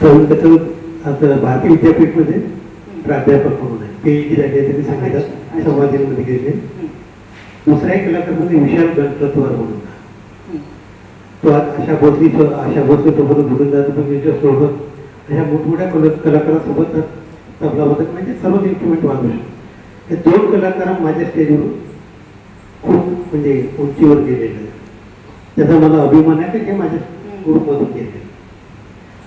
तर त्याचं आता भारतीय विद्यापीठमध्ये प्राध्यापक म्हणून आहे, PhD झाली आहे त्यांनी संगीतात संवादामध्ये गेले. दुसरा एक कलाकार म्हणजे विशाल गणपतवार म्हणून, तो आशा भोसले सोबत बुडून जातो, पण त्याच्यासोबत अशा मोठमोठ्या कलाकारांसोबत तबला वादक म्हणजे सर्वच इन्स्ट्रुमेंट वाजवू शकतो. हे दोन कलाकार माझ्या स्टेजवर खूप म्हणजे उंचीवर गेलेले आहेत. त्याचा मला अभिमान आहे की ते माझ्या ग्रुपमधून गेले.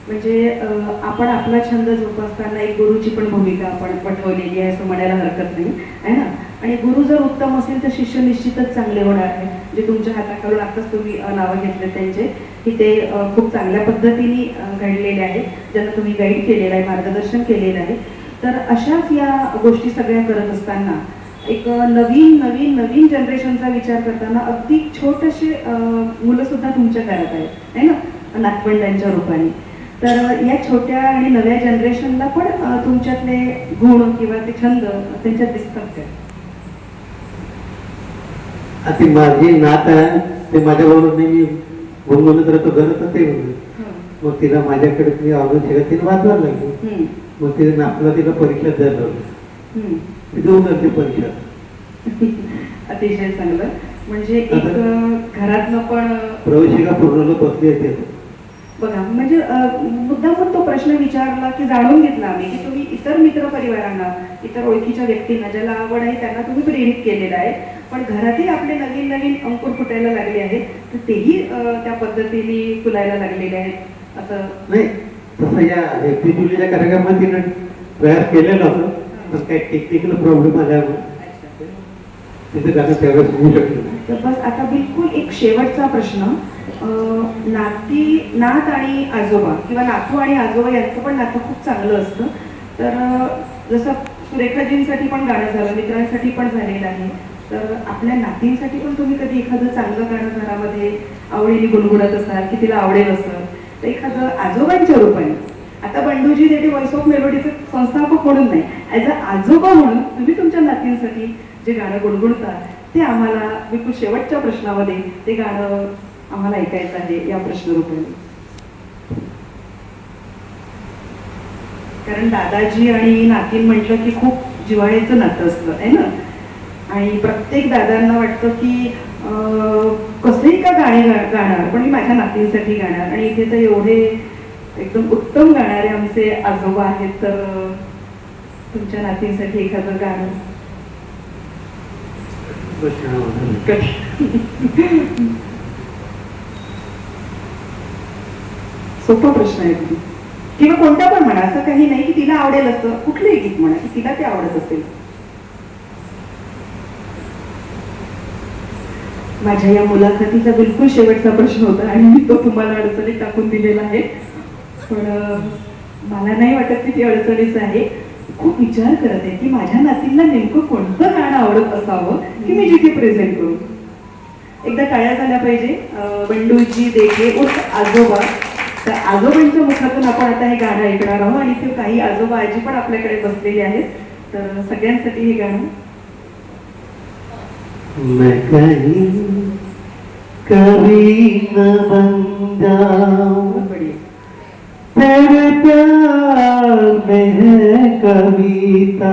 म्हणजे आपण आपला छंद जोपासताना एक गुरुची पण भूमिका आपण पटवलेली आहे असं म्हणायला हरकत नाही आहे ना. आणि गुरु जर उत्तम असेल तर शिष्य निश्चितच चांगले होणार आहे. जे तुमच्या हाताखालून आताच तुम्ही नावं घेतले त्यांचे की ते खूप चांगल्या पद्धतीने घडलेले आहेत, ज्यांना तुम्ही गाईड केलेलं आहे, मार्गदर्शन केलेलं आहे. तर अशाच या गोष्टी सगळ्या करत असताना एक नवीन नवीन नवीन जनरेशनचा विचार करताना अगदी छोटेसे मुलं सुद्धा तुमच्या घरात आहेत आहे ना, नातवंडांच्या रूपाने. तर या छोट्या आणि नव्या जनरेशनला पण तुमच्यातले गुण किंवा ते छंद त्यांच्यात दिसतात का? आता माझी नात आहे ते माझ्याबरोबर नेहमी गुणगुणत राहतो, घरात ते मग तिला माझ्याकडे मी आवडत शिकत तिला वाजवायला लागली. मग तिने नातला तिला परीक्षा द्यायला लावली, ती देऊन लागते परीक्षा. अतिशय चांगलं. म्हणजे एक घरातनं पण प्रवेशिका पूर्णला बसली येते बघा. म्हणजे मुद्दा पण तो प्रश्न विचारला की जाणून घेतला आम्ही की तुम्ही इतर मित्र परिवारांना, इतर ओळखीच्या व्यक्तींना ज्याला आवड आहे त्यांना तुम्ही प्रेरित केलेलं आहे, पण घरातही आपले नवीन नवीन अंकुर फुटायला लागले आहेत, तर तेही त्या पद्धतीने फुलायला लागलेले आहेत असं नाही. तसं या व्यक्तिजुलीच्या कार्यक्रमात तिनं प्रयास केलेला होता, पण काही टेक्निकल प्रॉब्लेम आल्यामुळे तिथे गाणं त्यावेळेस होऊ शकलं नाही. तर बस आता बिलकुल एक शेवटचा प्रश्न. नात आणि आजोबा किंवा नातू आणि आजोबा यांचं पण नातं खूप चांगलं असतं. तर जसं सुरेखाजींसाठी पण गाणं झालं, मित्रांसाठी पण झालेलं आहे, तर आपल्या नातींसाठी पण तुम्ही कधी एखादं चांगलं गाणं घरामध्ये आवडीने गुणगुणत असाल की तिला आवडेल असं, तर एखादं आजोबांच्या रूपाने, आता बंडूजी देते व्हॉइस ऑफ मेलोडीचे संस्थापक म्हणून नाही, ॲज अ आजोबा म्हणून तुम्ही तुमच्या नातींसाठी जे गाणं गुणगुणता ते आम्हाला बिलकुल शेवटच्या प्रश्नामध्ये ते गाणं आम्हाला ऐकायचं आहे या प्रश्नरूपाने. कारण दादाजी आणि नातीन म्हटलं की खूप जिव्हाळ्याचं नातं असतं आहे ना, आणि प्रत्येक दादांना वाटतं की कसंही का गाणे गाणार पण मी माझ्या नातींसाठी गाणार. आणि इथे तर एवढे एकदम उत्तम गाणारे आमचे आजोबा आहेत, तर तुमच्या नातींसाठी एखादं गाणं. सोपा प्रश्न आहे तुम्ही, किंवा कोणता पण म्हणा, असं काही नाही की तिला आवडेल असं कुठलंही गीत म्हणा की तिला ते आवडत असेल. माझ्या या मुलाखतीचा बिलकुल शेवटचा प्रश्न होता आणि मी तो तुम्हाला अडचणीत टाकून दिलेला आहे, पण मला नाही वाटत की ती अडचणीच आहे. खूप विचार करत आहे की माझ्या नातीला नेमकं कोणतं गाणं आवडत असावं की मी जिथे प्रेझेंट करू. एकदा टाळ्या झाल्या पाहिजे. बंडूजी देखे उर्फ आजोबा. तर आजोबांच्या मुखातून आपण आता हे गाणं ऐकणार आहोत आणि ते काही आजोबा आजी पण आपल्याकडे बसलेले आहेत, तर सगळ्यांसाठी हे गाणं. मैं कहीं कभी न बन जाऊं, तेरे प्यार में है कविता.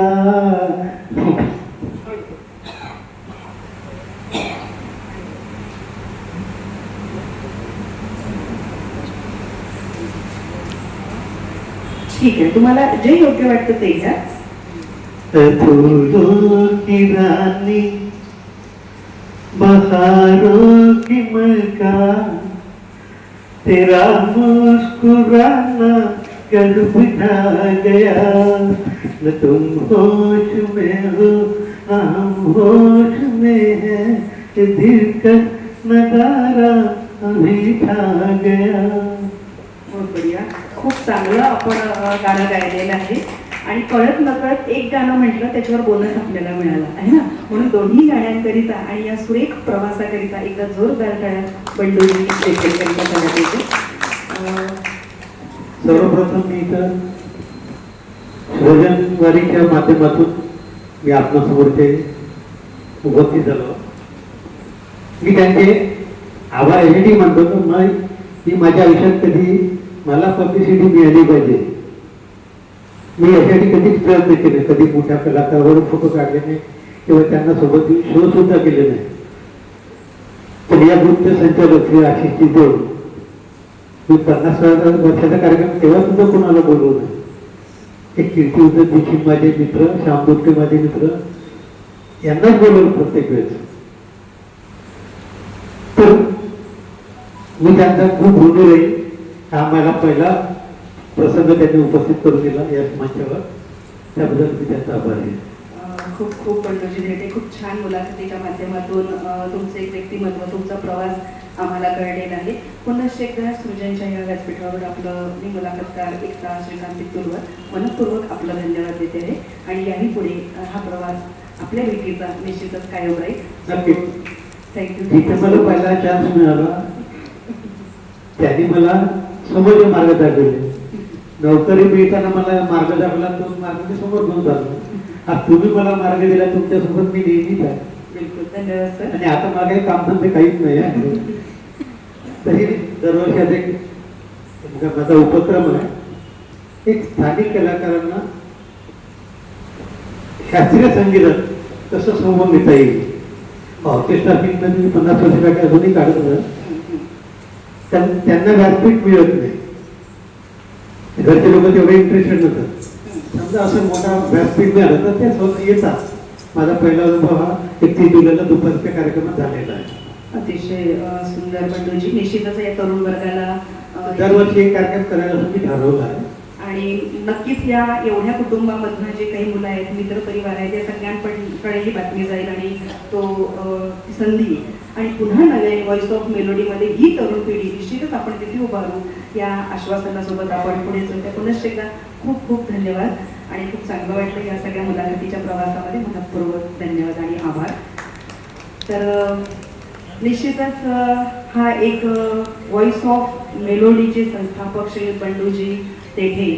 ठीक आहे, तुम्हाला जे योग्य वाटतं ते घ्या. फूलों की रानी, बहारों की मलका, तेरा मुस्कुराना कल्ब ढा गया. न तुम होश में हो न हम होश में है, दिल का नजारा अभी छा गया. बहुत बढिया. खूप चांगलं आपण गाणं गायलेलं आहे आणि कळत नकळत एक गाणं म्हटलं त्याच्यावर बोनस आपल्याला मिळाला आहे ना, म्हणून दोन्ही गाण्यांकरिता आणि या सुरेख प्रवासाकरिता एकदा जोरदार टाळ्या बंडूजी देखेकरिता करण्यात येते. सर्वप्रथम मी इथं सृजनवारीच्या माध्यमातून मी आपल्यासमोरचे उपस्थित झालो. मी त्यांचे आभार यासाठी मानतो की माझ्या आयुष्यात कधी मला पब्लिसिटी मिळाली पाहिजे. मी यासाठी कधीच प्रयत्न केले, कधी मोठ्या कलाकारावर फोटो काढले नाही किंवा त्यांना सोबत शो सुद्धा केले नाही. तर या ग्रुपचे संचालक श्री आशिषजी देव, मी 50 वर्षाचा कार्यक्रम तेव्हा सुद्धा कोणाला बोलवू नाही. एक कीर्ती उद्धव देखील माझे मित्र, श्याम दुर्गे माझे मित्र, यांनाच बोलवलं प्रत्येक वेळेस. तर मी त्यांचा खूप ऋणी राहील. हा माझा पहिला प्रसंग त्यांनी उपस्थित करून दिला या मंचावर, त्याबद्दल मी त्यांचा आभारी आहे. खूप खूप बंडूजी देठे, खूप छान मुलाखतीच्या माध्यमातून तुमचं एक व्यक्तिमत्व, तुमचा प्रवास आम्हाला कळलेला आहे. पुन्हा एकदा सृजनच्या या व्यासपीठावर आपलं मी मुलाखतकार एकता श्रीकांत पित्तूरवर मनपूर्वक आपलं धन्यवाद देते आहे. आणि याही पुढे हा प्रवास आपल्या भेटीचा निश्चितच कायम राहील. थँक्यू. जिथे मला पहिला चान्स मिळाला त्यांनी मला समोर मार्ग दाखवले. नोकरी मिळताना मला मार्ग दाखवला, तो मार्ग मी समोर घेऊन चाललो. आज तुम्ही मला मार्ग दिला, तुमच्यासोबत मी नेहमीच आहे. बिलकुल, धन्यवाद सर. आणि आता मला काही कामधंदे काहीच नाही आहे. तरी दरवर्षी एक माझा उपक्रम आहे, एक स्थानिक कलाकारांना शास्त्रीय संगीतात कसं समोर घेता येईल. ऑर्केस्ट्रा फिल्ममध्ये 50 वर्षापेक्षा अजूनही काढत होतं, त्यांना व्यासपीठ मिळत नाही. घरचे लोक तेवढे इंटरेस्टेड नसतात. समजा असं मोठा व्यासपीठ मिळालं तर ते स्वतः येतात. माझा पहिला अनुभव हा 31 जुलैला दुपारच्या कार्यक्रमात झालेला आहे. अतिशय सुंदर बंडूजी. निश्चितच या तरुण वर्गाला दरवर्षी एक कार्यक्रम करायला मी ठरवला आहे. आणि नक्कीच या एवढ्या कुटुंबामधनं जे काही मुलं आहेत, मित्रपरिवार आहेत, या सगळ्यांकडे ही बातमी जाईल आणि तो ती संधी आणि पुन्हा नव्याने व्हॉइस ऑफ मेलोडीमध्ये ही तरुण पिढी निश्चितच आपण तिथे उभारू या आश्वासनासोबत आपण पुढे जाऊ. पुन्हा एकदा खूप खूप धन्यवाद आणि खूप चांगलं वाटलं या सगळ्या मुलाखतीच्या प्रवासामध्ये. मनपूर्वक धन्यवाद आणि आभार. तर निश्चितच हा एक व्हॉइस ऑफ मेलोडीचे संस्थापक श्री बंडूजी देठे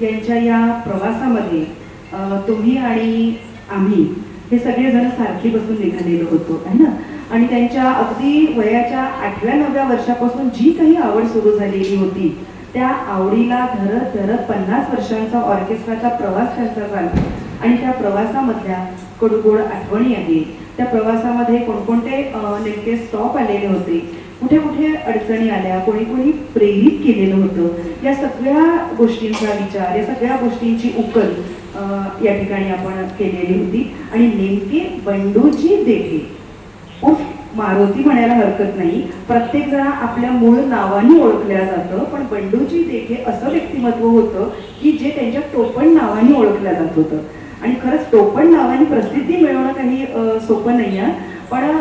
यांच्या या प्रवासामध्ये तुम्ही आणि आम्ही हे सगळेजण सारखी बसून निघालेलो होतो आहे ना. आणि त्यांच्या अगदी वयाच्या 8व्या-9व्या वर्षापासून जी काही आवड सुरू झालेली होती, त्या आवडीला धरत धरत 50 वर्षांचा ऑर्केस्ट्राचा प्रवास त्यांचा झाला. आणि त्या प्रवासामधल्या कडूगोड आठवणी आहेत. त्या प्रवासामध्ये कोणकोणते नेमके स्टॉप आलेले होते, कुठे कुठे अडचणी आल्या, कोणी कोणी प्रेरित केलेलं होतं, या सगळ्या गोष्टींचा विचार, या सगळ्या गोष्टींची उकल या ठिकाणी आपण केलेली होती. आणि नेमके बंडूजी देठे उफ मारुती म्हणायला हरकत नाही. प्रत्येक जण आपल्या मूळ नावाने ओळखल्या जातं, पण बंडूजी देठे असं व्यक्तिमत्व होतं की जे त्यांच्या टोपण नावाने ओळखल्या जात होतं. आणि खरंच टोपण नावाने प्रसिद्धी मिळवणं काही सोपं नाही आहे. पण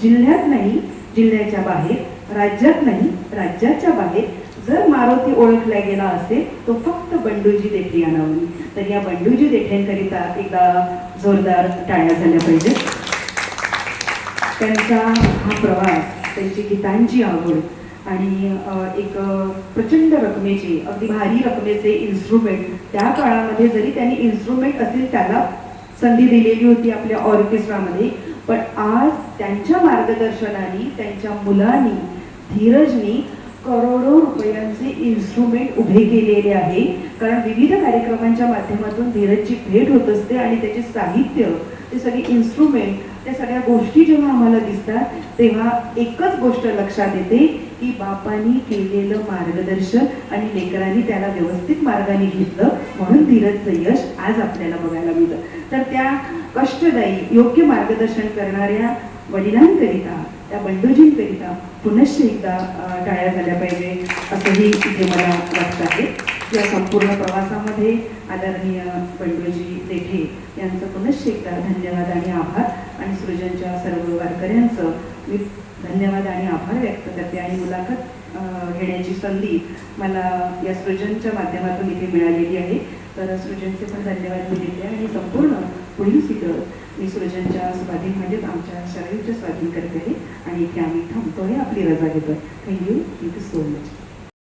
जिल्ह्यात नाही, जिल्ह्याच्या बाहेर, राज्यात नाही, राज्याच्या बाहेर जर मारुती ओळखला गेला असेल तो फक्त बंडूजी देठे या नावाने. तर या बंडूजी देठेंकरिता एकदा जोरदार टाळ्या झाल्या पाहिजेत. त्यांचा हा प्रवास, त्यांची गीतांची आवड आणि एक प्रचंड रकमेचे, अगदी भारी रकमेचे इन्स्ट्रुमेंट, त्या काळामध्ये जरी त्यांनी इन्स्ट्रुमेंट असेल त्याला संधी दिलेली होती आपल्या ऑर्केस्ट्रामध्ये, पण आज त्यांच्या मार्गदर्शनाने, त्यांच्या मुलांनी, धीरजनी करोडो रुपयांचे इन्स्ट्रुमेंट उभे केलेले आहे. कारण विविध कार्यक्रमांच्या माध्यमातून धीरजची भेट होत असते आणि त्याचे साहित्य, ते सगळे इन्स्ट्रुमेंट, त्या सगळ्या गोष्टी जेव्हा आम्हाला दिसतात तेव्हा एकच गोष्ट लक्षात येते की बापांनी केलेलं मार्गदर्शन आणि लेकरांनी त्याला व्यवस्थित मार्गाने घेतलं, म्हणून धीरजचं यश आज आपल्याला बघायला मिळतं. तर त्या कष्टदायी योग्य मार्गदर्शन करणाऱ्या वडिलांकरिता, त्या बंडूजींकरिता पुनश्च एकदा टाळ्या झाल्या पाहिजे असंही इथे मला वाटतं आहे. या संपूर्ण प्रवासामध्ये आदरणीय बंडूजी देठे यांचं पुनश्च एकदा धन्यवाद आणि आभार. आणि सृजनच्या सर्व वारकऱ्यांचं मी धन्यवाद आणि आभार व्यक्त करते. आणि मुलाखत घेण्याची संधी मला या सृजनच्या माध्यमातून इथे मिळालेली आहे. तर सृजनचे पण धन्यवाद मी देते आणि संपूर्ण पुढील चित्र मी सृजनच्या स्वाधीन म्हणजेच आमच्या शरीरच्या स्वाधीन करते आहे. आणि इथे आम्ही थांबतोय, आपली रजा घेतोय. Thank you so much.